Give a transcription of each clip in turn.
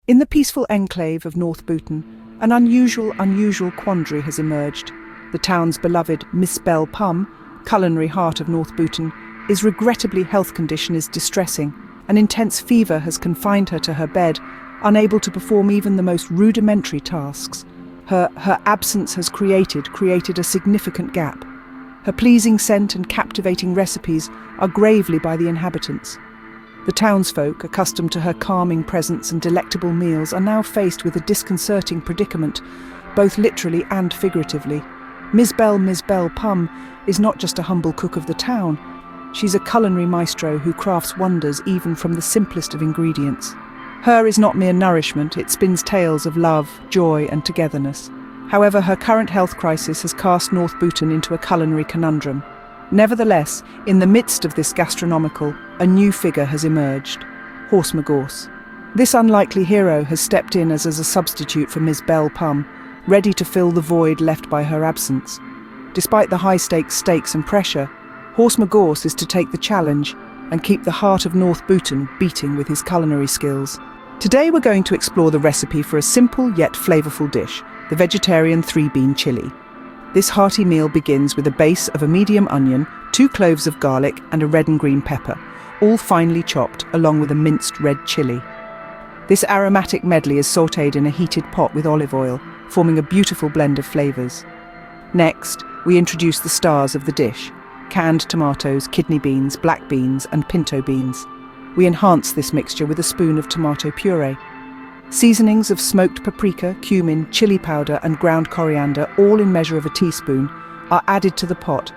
In the peaceful enclave of North Bhutan, an unusual quandary has emerged. The town's beloved Miss Bell Pum, culinary heart of North Bhutan, is regrettably health condition is distressing. An intense fever has confined her to her bed, unable to perform even the most rudimentary tasks. Her absence has created a significant gap. Her pleasing scent and captivating recipes are gravely by the inhabitants. The townsfolk, accustomed to her calming presence and delectable meals, are now faced with a disconcerting predicament, both literally and figuratively. Miss Bell Pum is not just a humble cook of the town. She's a culinary maestro who crafts wonders even from the simplest of ingredients. Her is not mere nourishment, it spins tales of love, joy and togetherness. However, her current health crisis has cast North Bhutan into a culinary conundrum. Nevertheless, in the midst of this gastronomical, a new figure has emerged: Horse Magorse. This unlikely hero has stepped in as a substitute for Miss Bell Pum, ready to fill the void left by her absence. Despite the high-stakes and pressure, Horse Magorse is to take the challenge and keep the heart of North Bhutan beating with his culinary skills. Today we're going to explore the recipe for a simple yet flavourful dish, the vegetarian 3-bean chili. This hearty meal begins with a base of a medium onion, 2 cloves of garlic and a red and green pepper, all finely chopped, along with a minced red chilli. This aromatic medley is sautéed in a heated pot with olive oil, forming a beautiful blend of flavours. Next, we introduce the stars of the dish: canned tomatoes, kidney beans, black beans and pinto beans. We enhance this mixture with a spoon of tomato puree. Seasonings of smoked paprika, cumin, chili powder and ground coriander, all in measure of a teaspoon, are added to the pot.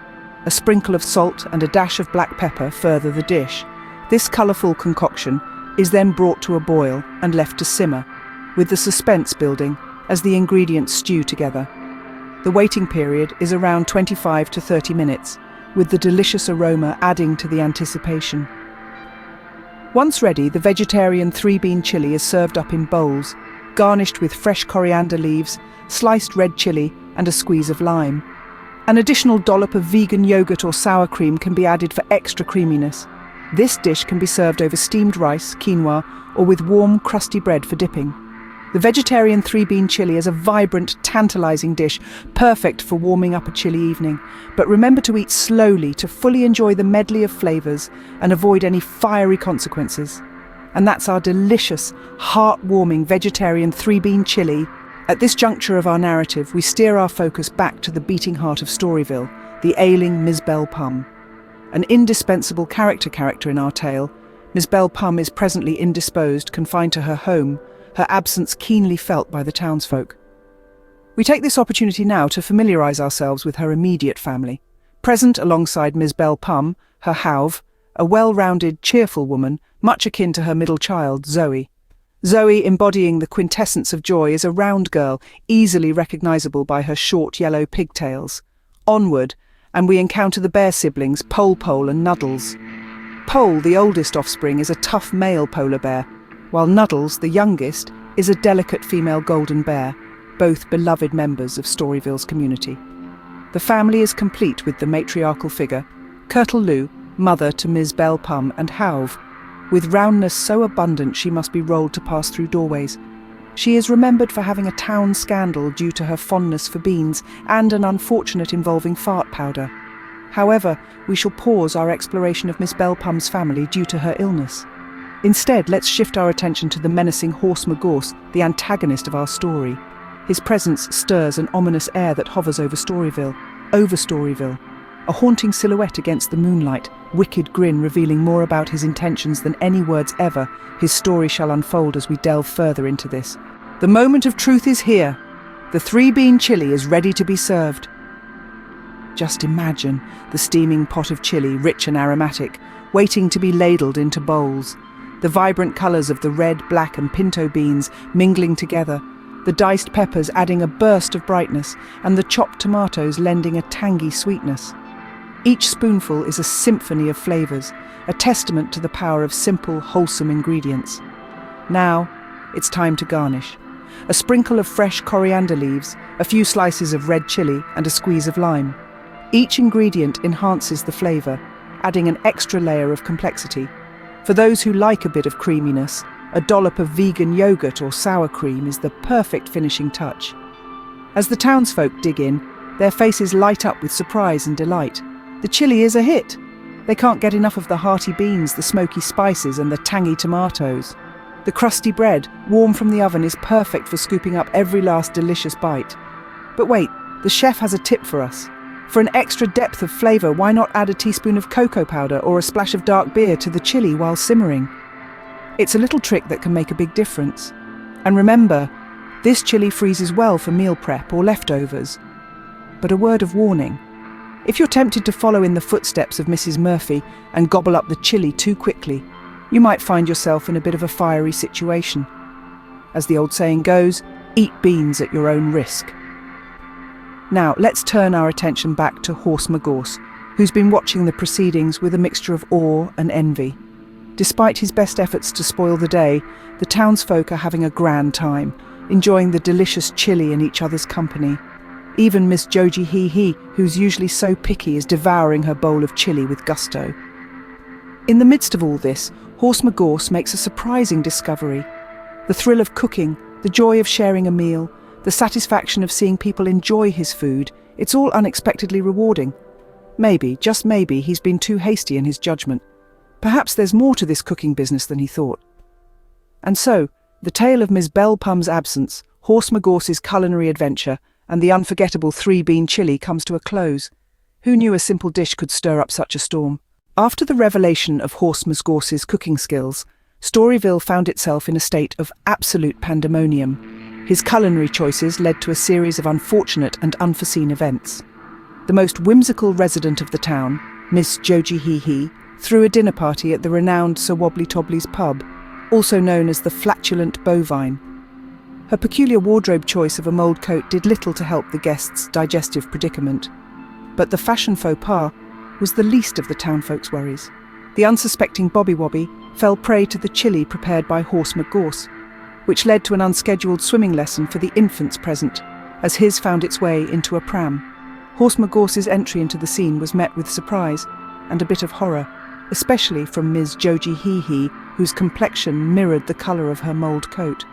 A sprinkle of salt and a dash of black pepper further the dish. This colourful concoction is then brought to a boil and left to simmer, with the suspense building as the ingredients stew together. The waiting period is around 25 to 30 minutes, with the delicious aroma adding to the anticipation. Once ready, the vegetarian 3-bean chili is served up in bowls, garnished with fresh coriander leaves, sliced red chili and a squeeze of lime. An additional dollop of vegan yogurt or sour cream can be added for extra creaminess. This dish can be served over steamed rice, quinoa, or with warm, crusty bread for dipping. The vegetarian 3-bean chili is a vibrant, tantalising dish, perfect for warming up a chilly evening. But remember to eat slowly to fully enjoy the medley of flavours and avoid any fiery consequences. And that's our delicious, heartwarming vegetarian 3-bean chili. At this juncture of our narrative, we steer our focus back to the beating heart of Storyville, the ailing Miss Bell Pum. An indispensable character in our tale, Miss Bell Pum is presently indisposed, confined to her home, her absence keenly felt by the townsfolk. We take this opportunity now to familiarise ourselves with her immediate family. Present alongside Miss Bell Pum, her hauve, a well-rounded, cheerful woman, much akin to her middle child, Zoe. Zoe, embodying the quintessence of joy, is a round girl, easily recognisable by her short yellow pigtails. Onward, and we encounter the bear siblings, Pole and Nuddles. Pole, the oldest offspring, is a tough male polar bear, while Nuddles, the youngest, is a delicate female golden bear, both beloved members of Storyville's community. The family is complete with the matriarchal figure, Kirtle Lou, mother to Miss Bell Pum and hauve. With roundness so abundant she must be rolled to pass through doorways. She is remembered for having a town scandal due to her fondness for beans and an unfortunate involving fart powder. However, we shall pause our exploration of Miss Bell Pum's family due to her illness. Instead, let's shift our attention to the menacing Horse Magorse, the antagonist of our story. His presence stirs an ominous air that hovers over Storyville. A haunting silhouette against the moonlight, wicked grin revealing more about his intentions than any words ever. His story shall unfold as we delve further into this. The moment of truth is here. The 3-bean chili is ready to be served. Just imagine the steaming pot of chili, rich and aromatic, waiting to be ladled into bowls. The vibrant colours of the red, black and pinto beans mingling together, the diced peppers adding a burst of brightness, and the chopped tomatoes lending a tangy sweetness. Each spoonful is a symphony of flavours, a testament to the power of simple, wholesome ingredients. Now, it's time to garnish. A sprinkle of fresh coriander leaves, a few slices of red chilli and a squeeze of lime. Each ingredient enhances the flavour, adding an extra layer of complexity. For those who like a bit of creaminess, a dollop of vegan yogurt or sour cream is the perfect finishing touch. As the townsfolk dig in, their faces light up with surprise and delight. The chili is a hit. They can't get enough of the hearty beans, the smoky spices, and the tangy tomatoes. The crusty bread, warm from the oven, is perfect for scooping up every last delicious bite. But wait, the chef has a tip for us. For an extra depth of flavour, why not add a teaspoon of cocoa powder or a splash of dark beer to the chili while simmering? It's a little trick that can make a big difference. And remember, this chili freezes well for meal prep or leftovers. But a word of warning. If you're tempted to follow in the footsteps of Mrs. Murphy and gobble up the chili too quickly, you might find yourself in a bit of a fiery situation. As the old saying goes, eat beans at your own risk. Now, let's turn our attention back to Horse Magorse, who's been watching the proceedings with a mixture of awe and envy. Despite his best efforts to spoil the day, the townsfolk are having a grand time, enjoying the delicious chili in each other's company. Even Miss Joji Hee, who's usually so picky, is devouring her bowl of chili with gusto. In the midst of all this, Horse Magorse makes a surprising discovery. The thrill of cooking, the joy of sharing a meal, the satisfaction of seeing people enjoy his food, it's all unexpectedly rewarding. Maybe, just maybe, he's been too hasty in his judgment. Perhaps there's more to this cooking business than he thought. And so, the tale of Miss Belle Pum's absence, Horse Magorse's culinary adventure, and the unforgettable 3-bean chili comes to a close. Who knew a simple dish could stir up such a storm? After the revelation of Horse Magorse's cooking skills, Storyville found itself in a state of absolute pandemonium. His culinary choices led to a series of unfortunate and unforeseen events. The most whimsical resident of the town, Miss Joji Hee, threw a dinner party at the renowned Sir Wobbly Tobbly's pub, also known as the Flatulent Bovine. Her peculiar wardrobe choice of a mould coat did little to help the guests' digestive predicament. But the fashion faux pas was the least of the townfolk's worries. The unsuspecting Bobby Wobby fell prey to the chili prepared by Horse Magorse, which led to an unscheduled swimming lesson for the infants present, as his found its way into a pram. Horse Magorse's entry into the scene was met with surprise and a bit of horror, especially from Ms. Joji Hee, whose complexion mirrored the colour of her mould coat.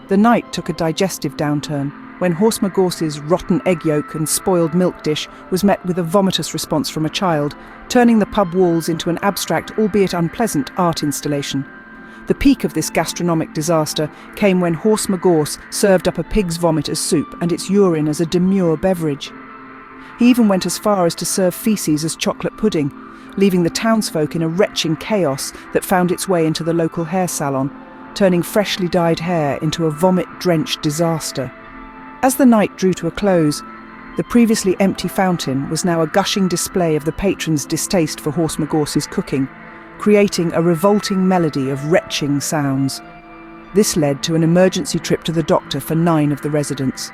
The night took a digestive downturn when Horse Magorse's rotten egg yolk and spoiled milk dish was met with a vomitous response from a child, turning the pub walls into an abstract, albeit unpleasant, art installation. The peak of this gastronomic disaster came when Horse Magorse served up a pig's vomit as soup and its urine as a demure beverage. He even went as far as to serve feces as chocolate pudding, leaving the townsfolk in a retching chaos that found its way into the local hair salon, turning freshly dyed hair into a vomit-drenched disaster. As the night drew to a close, the previously empty fountain was now a gushing display of the patrons' distaste for Horse Magorse's cooking, creating a revolting melody of retching sounds. This led to an emergency trip to the doctor for 9 of the residents.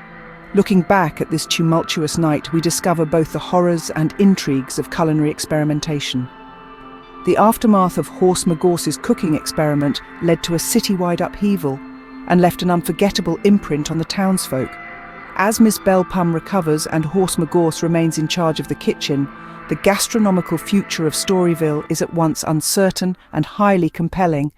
Looking back at this tumultuous night, we discover both the horrors and intrigues of culinary experimentation. The aftermath of Horse Magorse's cooking experiment led to a citywide upheaval and left an unforgettable imprint on the townsfolk. As Miss Belle Pum recovers and Horse Magorse remains in charge of the kitchen, the gastronomical future of Storyville is at once uncertain and highly compelling,